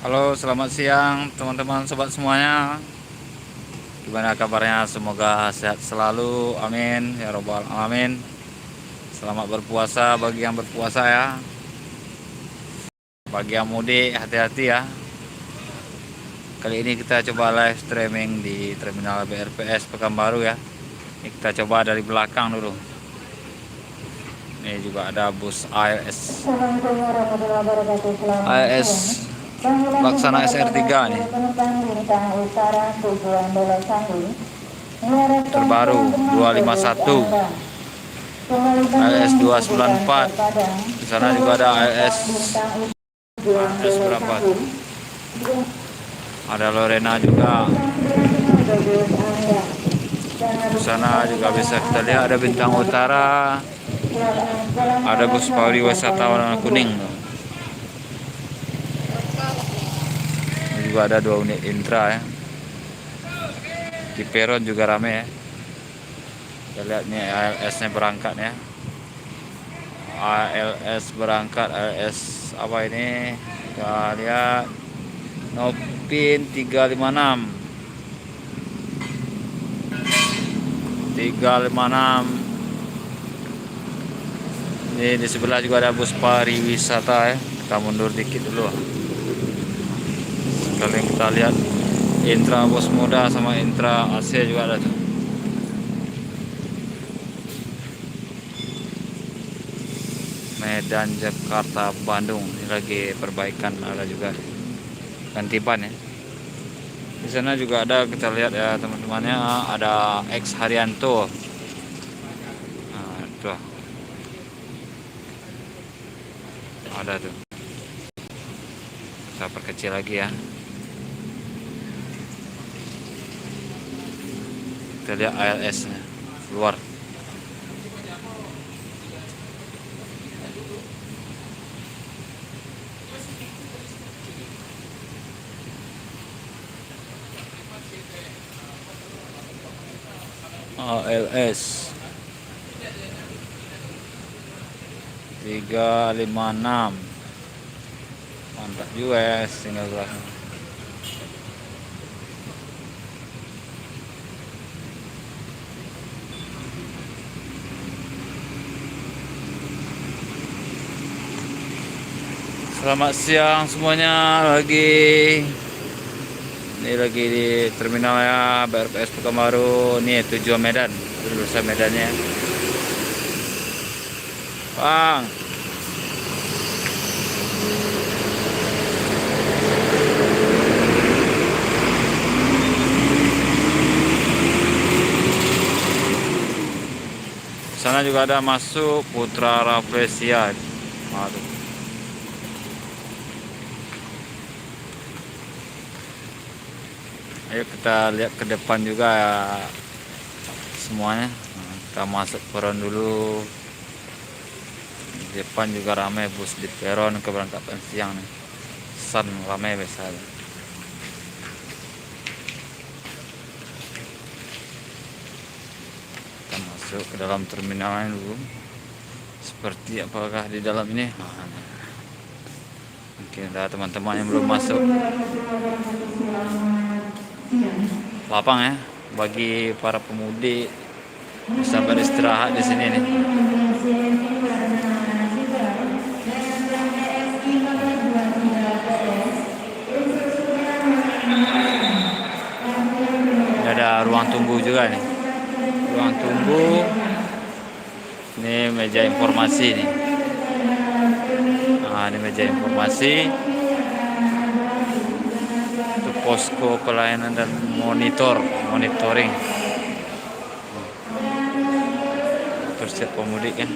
Halo, selamat siang teman-teman sobat semuanya. Gimana kabarnya? Semoga sehat selalu. Amin ya robbal alamin. Selamat berpuasa bagi yang berpuasa ya. Bagi yang mudik hati-hati ya. Kali ini kita coba live streaming di terminal BRPS Pekanbaru ya. Ini kita coba dari belakang dulu. Ini juga ada bus ALS. ALS Laksana SR3 nih. Terbaru 251. ALS 294. Di sana juga ada ALS berapa tuh? Ada Lorena juga. Di sana juga bisa kita lihat ada Bintang Utara. Ada bus pariwisata warna kuning. Ini juga ada 2 unit Intra ya. Di peron juga rame ya. Kita lihat nih ALS-nya berangkat ya. ALS berangkat, ALS apa ini? Kita lihat Nopin 356. 356. Ini di sebelah juga ada bus pariwisata ya. Kita mundur dikit dulu. Sekalian kita lihat Intra bos muda sama Intra AC juga ada tuh. Medan Jakarta Bandung ini lagi perbaikan, ada juga ganti ban ya. Di sana juga ada, kita lihat ya teman-temannya, ada X Haryanto. Nah, tuh. Ada tuh. Kita perkecil lagi ya. Kita lihat ALS-nya keluar. ALS 356. Mantap juga ya single glass. Selamat siang semuanya, ini lagi di terminal ya BRPS Pekanbaru. Nih tujuan Medan, jurusan Medannya. Bang. Sana juga ada masuk Putra Rafflesia. Aduh. Ayo kita lihat ke depan juga ya, semuanya. Nah, kita masuk peron dulu. Di depan juga ramai bus di peron keberangkatan siang nih. Sun ramai biasanya. Kita masuk ke dalam terminalnya dulu. Seperti apakah di dalam ini? Mungkin ada teman-teman yang belum masuk. Lapang ya bagi para pemudik, bisa beristirahat di sini nih. Ini ada ruang tunggu juga nih. Ruang tunggu. Ini meja informasi nih. Nah, ini meja informasi. Posko pelayanan dan monitoring tersiap pemudik ya.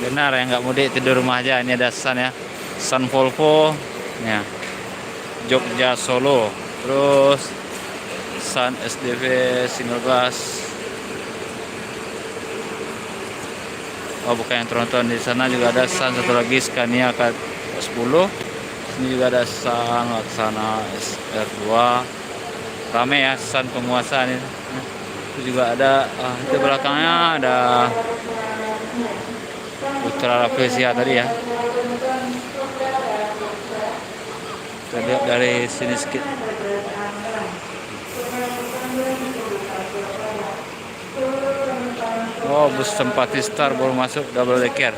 Benar ya, nggak mudik tidur rumah aja. Ini ada Sun ya, Sun Volvo ya, Jogja Solo, terus Sun SDV single glass. Oh, bukan yang tronton. Di sana juga ada Sun satu lagi, Scania K10. Ini juga ada Sun Laksana SR2. Rame ya Sun penguasa nih. Itu juga ada, itu belakangnya ada Ultra Rafflesia tadi ya. Kita lihat dari sini sedikit. Oh, bus Simpati Star baru masuk double decker.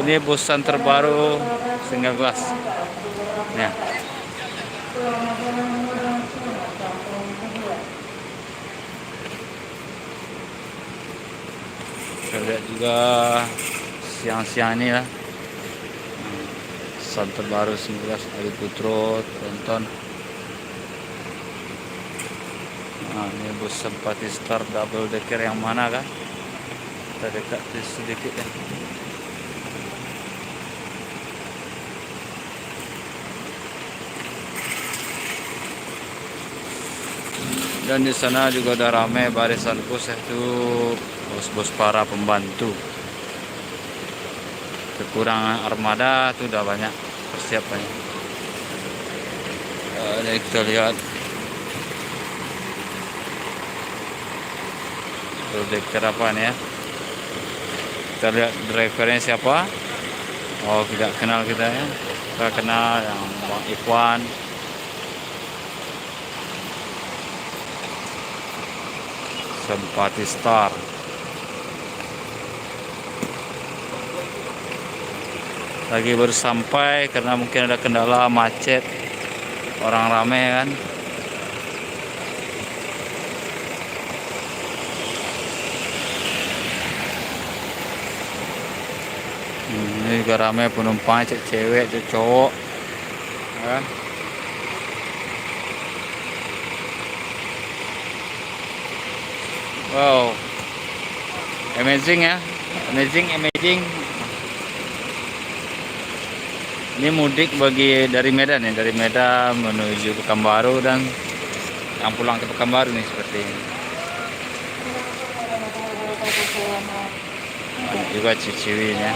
Ini busan terbaru single glass. Ya. Kita lihat juga siang-siang ini lah. Busan terbaru single glass Adi Putro tonton. Nah, ini bus Simpati Star double decker yang mana kah? Kita dekat sedikit ya. Dan di sana juga udah ramai barisan bus itu bos-bos para pembantu. Kekurangan armada itu udah banyak persiapannya. Ini kita lihat deker apa nih ya. Kita lihat drivernya siapa. Oh, tidak kenal kita ya. Kita kenal yang Bang Ikhwan. Simpati Star. Lagi baru sampai karena mungkin ada kendala macet. Orang rame kan. Ini juga ramai penumpang, cewek, cowok, ya. Wow, amazing ya, amazing. Ini mudik dari Medan ya, dari Medan menuju Pekanbaru dan yang pulang ke Pekanbaru nih seperti ini. Banyak juga ciciwinya.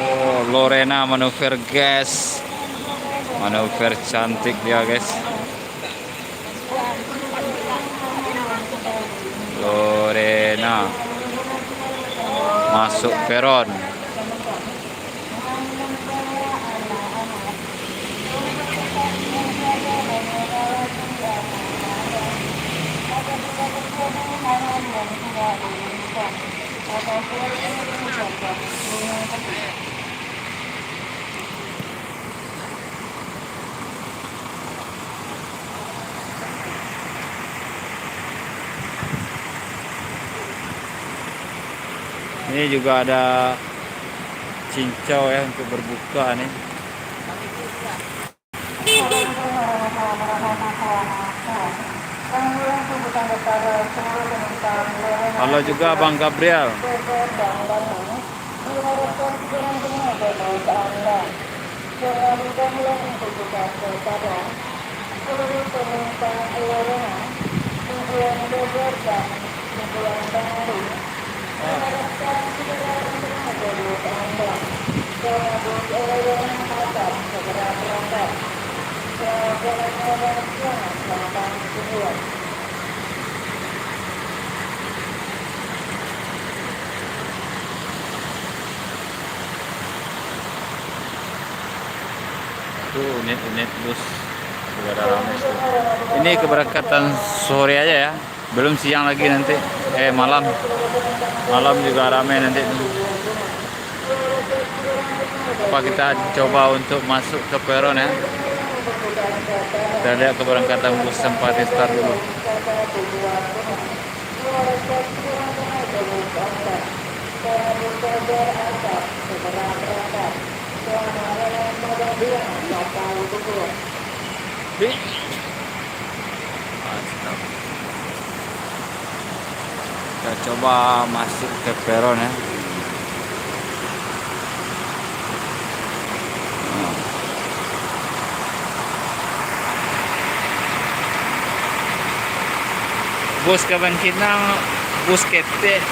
Oh, Lorena manuver gas, manuver cantik dia guys. Lorena masuk peron. Ini juga ada cincau ya untuk berbuka nih. Halo juga Bang Gabriel. Itu unit-unit bus juga ada ramai. Ini keberangkatan sore aja ya, belum siang lagi nanti. Malam juga ramai nanti. Apa kita coba untuk masuk ke peron ya. Kita lihat keberangkatan bus Simpati Star dulu. Kita coba masuk ke peron ya. Bus Kabankinang, bus kete.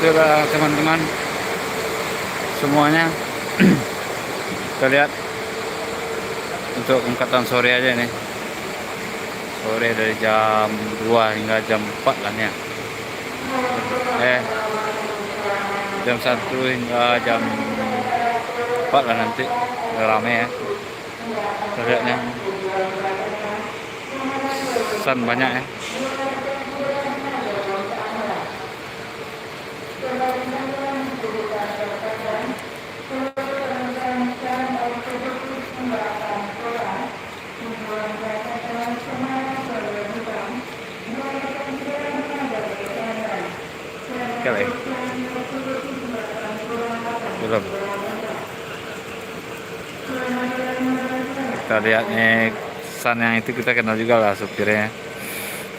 Itulah teman-teman semuanya. Kita lihat untuk angkatan sore aja nih, sore dari jam 2 hingga jam 4 lah ya, jam 1 hingga jam 4 lah nanti, udah rame ya. Kita lihatnya pesan banyak ya. Oke, belum. Kita lihat nih, San yang itu kita kenal juga lah supirnya.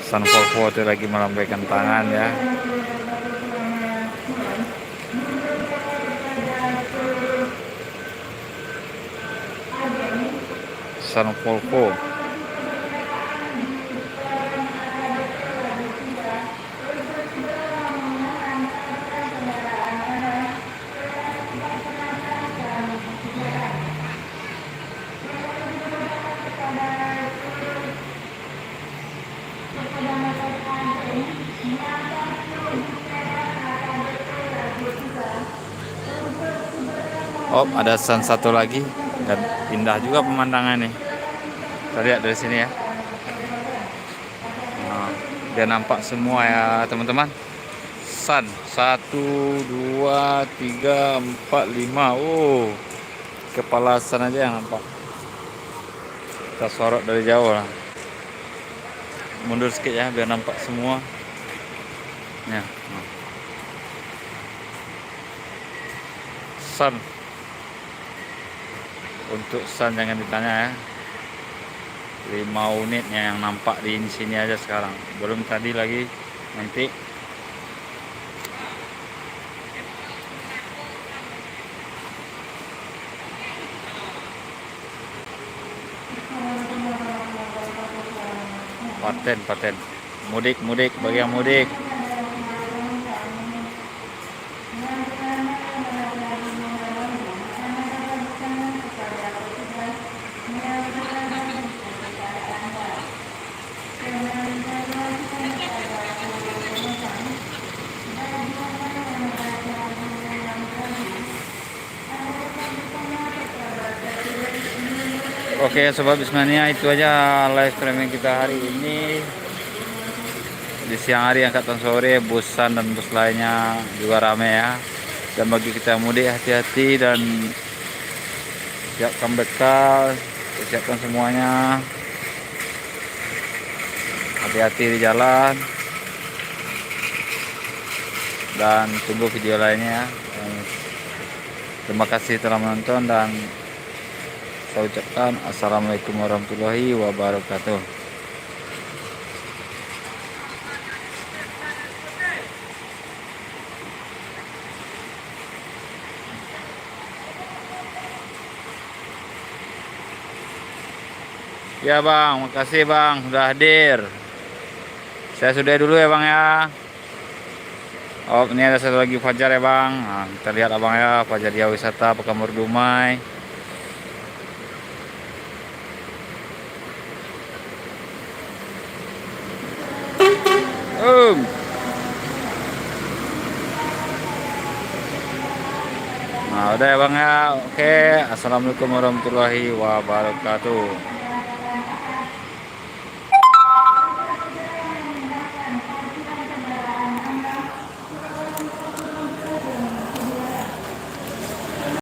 San Volvo itu lagi melambaikan tangan ya. San Volvo. Oh, ada San satu lagi dan indah juga pemandangan nih. Kita lihat dari sini ya. Nah, dia nampak semua ya teman-teman. San 1, 2, 3, 4, 5. Oh, kepala San aja yang nampak. Kita sorot dari jauh lah. Mundur sedikit ya biar nampak semua. Ya. San. Untuk San jangan ditanya ya. 5 unitnya yang nampak di sini aja sekarang. Belum tadi lagi nanti. Paten. Mudik bagi yang mudik. Oke sobat Bismania, itu aja live streaming kita hari ini. Di siang hari angkatan sore bus San dan bus lainnya juga rame ya. Dan bagi kita mudik hati-hati dan siapkan bekal, siapkan semuanya. Hati-hati di jalan. Dan tunggu video lainnya. Terima kasih telah menonton dan saya ucapkan assalamualaikum warahmatullahi wabarakatuh. Ya bang, makasih bang sudah hadir. Saya sudah dulu ya bang ya. Oh ini ada satu lagi Fajar ya bang. Nah, kita lihat abang ya, Fajar Dia Wisata Pekanbaru Dumai. Nah udah ya bang ya. Oke, assalamualaikum warahmatullahi wabarakatuh.